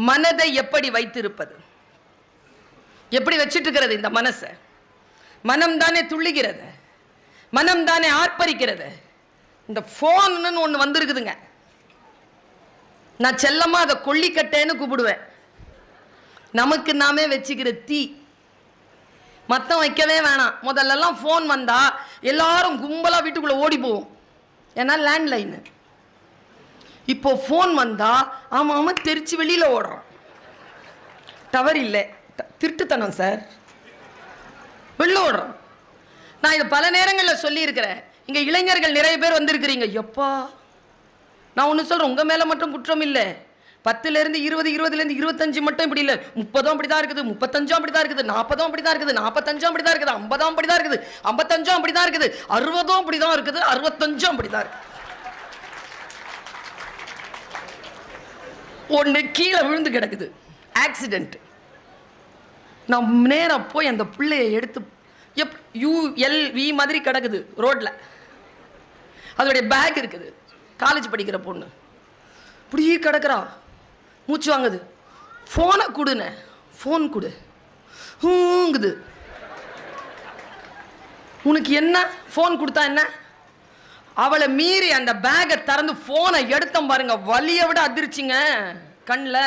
மனதை எப்படி வைத்திருப்பது, எப்படி வச்சிட்டு இருக்கிறது இந்த மனசை? மனம் தானே துள்ளுகிறது, மனம் தானே ஆர்ப்பரிக்கிறது. இந்த போன்னு ஒன்று வந்திருக்குதுங்க. நான் செல்லமா அதை கொல்லிக்கட்டைன்னு கூப்பிடுவேன். நமக்கு நாமே வச்சுக்கிற தீ, மத்தம் வைக்கவே வேணாம். முதல்லலாம் ஃபோன் வந்தா எல்லாரும் கும்பலா வீட்டுக்குள்ள ஓடி போவோம், ஏன்னா லேண்ட்லைன். இப்போ ஃபோன் வந்தா ஆமா ஆமா தெரிச்சு வெளியில ஓடுறான். டவர் இல்லை, திருட்டுத்தனம் சார், வெளில ஓடுறான். நான் இது பல நேரங்களில் சொல்லி இருக்கிறேன். இங்க இளைஞர்கள் நிறைய பேர் வந்திருக்கிறீங்க. எப்பா நான் ஒன்று சொல்றேன், உங்க மேல மட்டும் குற்றம் இல்லை. 10லேருந்து 20, 20லேருந்து 25 மட்டும் இப்படி இல்லை, 30 அப்படிதான் இருக்குது, 35 அப்படிதான் இருக்குது, 40 அப்படிதான் இருக்குது, 45 அப்படிதான் இருக்குது, 50 அப்படிதான் இருக்குது, 55 அப்படிதான் இருக்குது, 60 அப்படிதான் இருக்குது, 65 அப்படிதான் இருக்கு. ஒன்று கீழே விழுந்து கிடக்குது, ஆக்சிடென்ட். நான் நேரா போய் அந்த பிள்ளையை எடுத்து ULV மாதிரி கிடக்குது ரோட்ல, அதோடைய பேக் இருக்குது, காலேஜ் படிக்கிற பொண்ணு இப்படியே கிடக்குறா, மூச்சு வாங்குது. ஃபோனை கொடுன, ஃபோன் கொடு, ஹூங்குது. உனக்கு என்ன ஃபோன் கொடுத்தா என்ன? அவளை மீறி அந்த பேக்கை திறந்து ஃபோனை எடுத்தோம் பாருங்க, வலியை விட அதிர்ச்சிங்க கண்ணில்.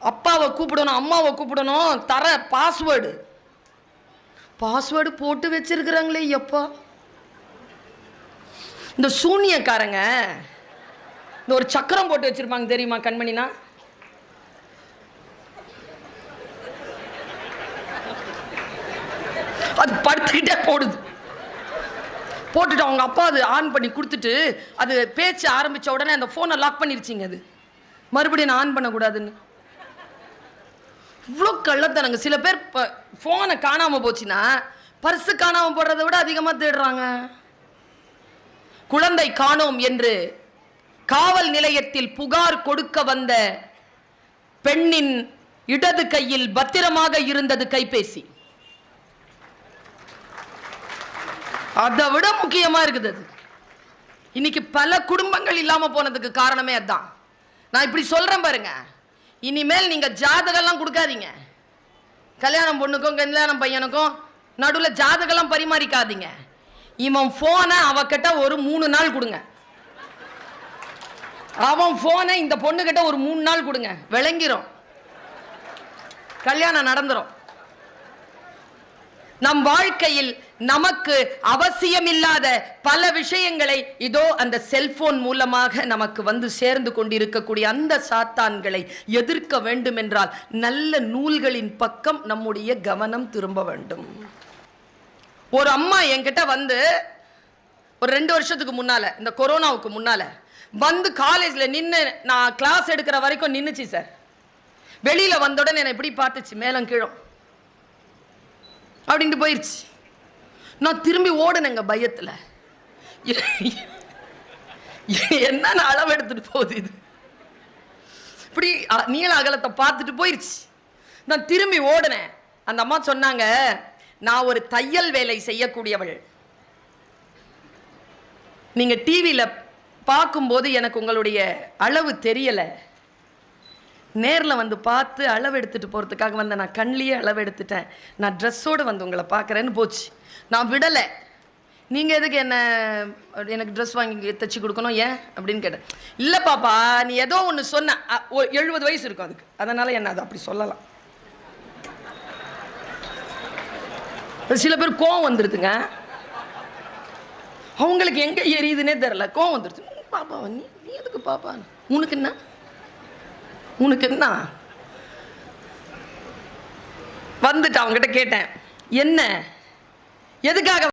அப்பாவை கூப்பிடணும், அம்மாவை கூப்பிடணும், தர பாஸ்வேர்டு போட்டு வச்சிருக்கிறாங்களே. எப்பா இந்த சூனியக்காரங்க இந்த ஒரு சக்கரம் போட்டு வச்சிருப்பாங்க தெரியுமா கண்மணினா? அது படுத்துக்கிட்டே போடுது. போட்டுட்டு அவங்க அப்பா அது ஆன் பண்ணி கொடுத்துட்டு அது பேச்சு ஆரம்பிச்ச உடனே அந்த போனை லாக் பண்ணிருச்சிங்க. அது மறுபடியும் நான் ஆன் பண்ணக்கூடாதுன்னு. இவ்வளோ கள்ளத்தனங்க. சில பேர் போனை காணாம போச்சுன்னா பர்ஸு காணாம போடுறதை விட அதிகமாக தேடுறாங்க. குழந்தை காணோம் என்று காவல் நிலையத்தில் புகார் கொடுக்க வந்த பெண்ணின் இடது கையில் பத்திரமாக இருந்தது கைபேசி. அதை விட முக்கியமா இருக்குது அது. இன்னைக்கு பல குடும்பங்கள் இல்லாம போனதுக்கு காரணமே அதான். நான் இப்படி சொல்றேன் பாருங்க, இனிமேல் நீங்க ஜாதகம்லாம் கொடுக்காதீங்க. கல்யாணம் பொண்ணுக்கும் கல்யாணம் பையனுக்கும் நடுவில் ஜாதகம்லாம் பரிமாறிக்காதீங்க. இவன் போனை அவகிட்ட ஒரு 3 நாள் கொடுங்க, அவன் போனை இந்த பொண்ணு கிட்ட ஒரு 3 நாள் கொடுங்க, விளங்கிரும், கல்யாணம் நடந்துரும். நம் வாழ்க்கையில் நமக்கு அவசியமில்லாத பல விஷயங்களை இதோ அந்த செல்போன் மூலமாக நமக்கு வந்து சேர்ந்து கொண்டிருக்கக்கூடிய அந்த சாத்தான்களை எதிர்க்க வேண்டும் என்றால் நல்ல நூல்களின் பக்கம் நம்முடைய கவனம் திரும்ப வேண்டும். ஒரு அம்மா என்கிட்ட வந்து ஒரு 2 வருஷத்துக்கு முன்னால, இந்த கொரோனாவுக்கு முன்னால வந்து காலேஜ்ல நின்று நான் கிளாஸ் எடுக்கிற வரைக்கும் நின்னுச்சு சார். வெளியில வந்தோடனே என்னை இப்படி பார்த்துச்சு, மேலும் கீழும் அப்படின்ட்டு போயிடுச்சு. நான் திரும்பி ஓடுனேங்க பயத்தில். என்ன அளவு எடுத்துட்டு போகுது இது, இப்படி நீள அகலத்தை பார்த்துட்டு போயிடுச்சு. நான் திரும்பி ஓடுனேன். அந்த அம்மா சொன்னாங்க, நான் ஒரு தையல் வேலை செய்யக்கூடியவள், நீங்க டிவியில பார்க்கும்போது எனக்கு உங்களுடைய அளவு தெரியல, நேரில் வந்து பார்த்து அளவு எடுத்துட்டு போகிறதுக்காக வந்து நான் கண்ணிலேயே அளவு எடுத்துட்டேன், நான் ட்ரெஸ்ஸோடு வந்து உங்களை பார்க்குறேன்னு போச்சு. நான் விடலை. நீங்கள் எதுக்கு எனக்கு ட்ரெஸ் வாங்கி தைச்சி கொடுக்கணும் ஏன் அப்படின்னு கேட்டேன். இல்லை பாப்பா, நீ ஏதோ ஒன்று சொன்ன, 70 வயசு இருக்கும் அதுக்கு, அதனால் என்ன அது அப்படி சொல்லலாம். சில பேர் கோவம் வந்துடுதுங்க, அவங்களுக்கு எங்கே எரியுதுன்னே தெரில, கோவம் வந்துடுது. பாப்பா நீ எதுக்கு பாப்பா, உனக்கு என்ன வந்துட்டு அவங்ககிட்ட கேட்டேன், என்ன எதுக்காக